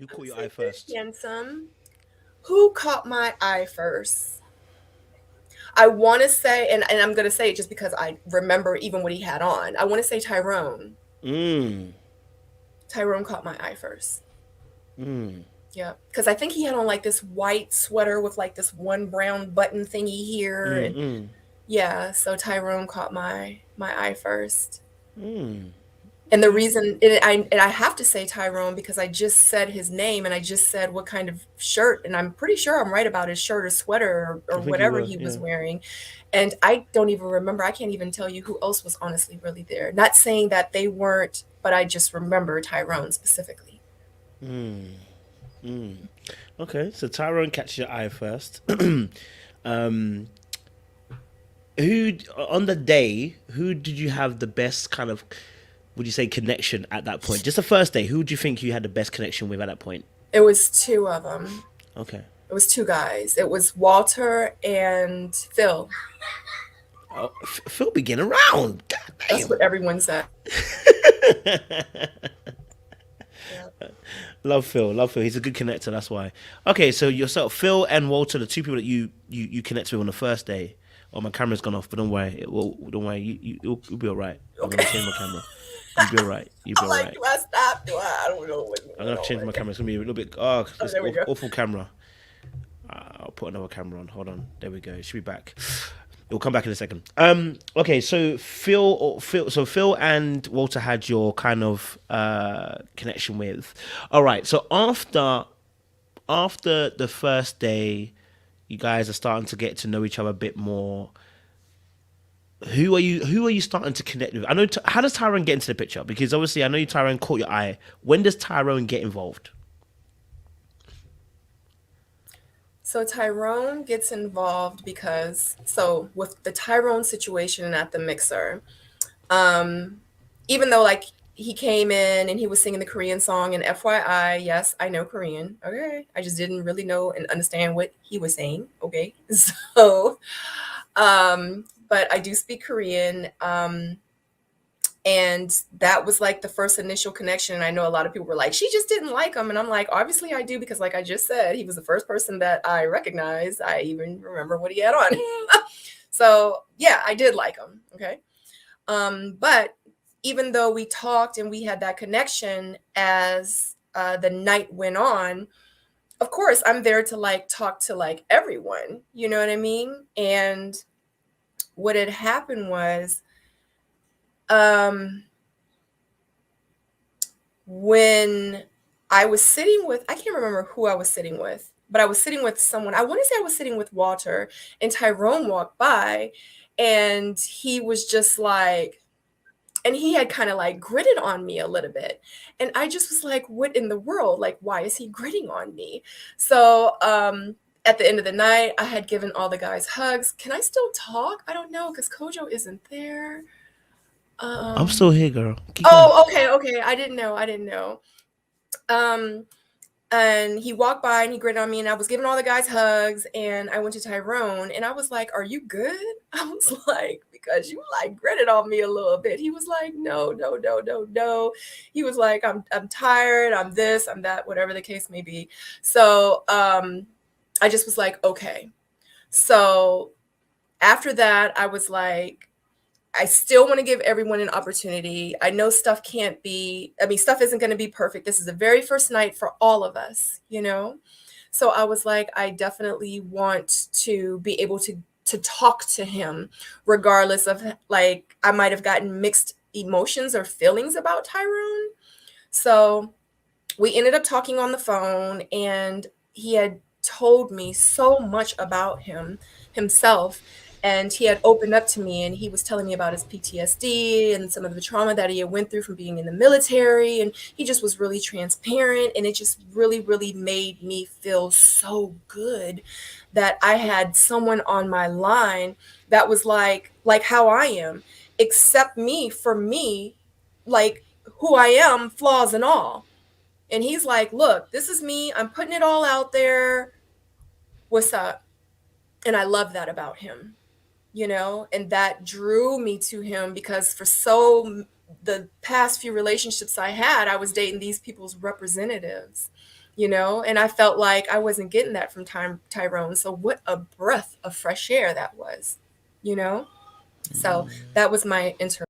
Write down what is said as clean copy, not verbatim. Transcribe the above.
Who I caught would your say eye very first? handsome. Who caught my eye first? I want to say, and I'm going to say it just because I remember even what he had on. I want to say Tyrone. Mm. Tyrone caught my eye first. Mm. Yeah, because I think he had on like this white sweater with like this one brown button thingy here, Mm. and Mm. yeah, so Tyrone caught my eye first. Mm. And the Okay. reason, and I have to say Tyrone because I just said his name and I just said what kind of shirt, and I'm pretty sure I'm right about his shirt or sweater I or think you whatever were. he was Yeah. wearing. And I don't even remember. I can't even tell you who else was honestly really there. Not saying that they weren't, but I just remember Tyrone specifically. Mm. Mm. Okay. So Tyrone catches your eye first. um. Who on the day? Who did you have the best kind of? Would you say connection at that point? Just the first day. Who do you think you had the best connection with at that point? It was two of them. Okay. It was two guys. It was Walter and Phil. Oh, Phil be getting around. God That's damn. what everyone said. Yeah. Love Phil. Love Phil. He's a good connector. That's why. Okay, so yourself, Phil and Walter, the two people that you connect with on the first day. Oh, my camera's gone off, but don't worry. Don't worry. You'll be all right. I'm Okay. gonna change my camera. You'll be all right. You'll be I'm all like, right. do I stop? Do I? I don't know what's I'm going gonna have to change on. my camera. It's gonna be a little bit. Oh, Oh, this there we go. awful camera. I'll put another camera on. Hold on. There we go. It should be back. It'll come back in a second. Okay. So Phil and Walter had your kind of connection with. All right. So after the first day, you guys are starting to get to know each other a bit more. Who are you starting to connect with? I know. How does Tyrone get into the picture? Because obviously, I know Tyrone caught your eye. When does Tyrone get involved? So Tyrone gets involved because so with the Tyrone situation at the mixer, um, even though like he came in and he was singing the Korean song, and FYI, yes, I know Korean. Okay. I just didn't really know and understand what he was saying. Okay. So but I do speak Korean. And that was like the first initial connection. And I know a lot of people were like, she just didn't like him. And I'm like, obviously I do, because like I just said, he was the first person that I recognized. I even remember what he had on. So yeah, I did like him. Okay. But even though we talked and we had that connection as the night went on, of course I'm there to like talk to like everyone, you know what I mean? And what had happened was, um, when I was sitting with, I can't remember who I was sitting with, but I was sitting with someone. I want to say I was sitting with Walter, and Tyrone walked by, and he was just like, and he had kind of like gritted on me a little bit. And I just was like, what in the world? Like, why is he gritting on me? So, at the end of the night, I had given all the guys hugs. Can I still talk? I don't know because Kojo isn't there. I'm still Um, here, girl. Keep going. oh, okay, okay. I didn't know. I didn't know. Um, and he walked by and he gritted on me, and I was giving all the guys hugs, and I went to Tyrone and I was like, are you good? I was like, because you like gritted on me a little bit. He was like, no, no, no, no, no. He was like, I'm tired, I'm this, I'm that, whatever the case may be. So I just was like, okay. So after that I was like, I still want to give everyone an opportunity. I know stuff can't be, I mean, stuff isn't going to be perfect. This is the very first night for all of us, you know? So I was like, I definitely want to be able to talk to him regardless of like I might have gotten mixed emotions or feelings about Tyrone. So we ended up talking on the phone, and he had told me so much about himself, and he had opened up to me, and he was telling me about his PTSD and some of the trauma that he had went through from being in the military, and he just was really transparent, and it just really made me feel so good that I had someone on my line that was like how I am, accept me for me, like who I am, flaws and all. And he's like, look, this is me. I'm putting it all out there. What's up? And I love that about him, you know? And that drew me to him because for so the past few relationships I had, I was dating these people's representatives, you know, and I felt like I wasn't getting that from Tyrone. So what a breath of fresh air that was, you know? So that was my intern.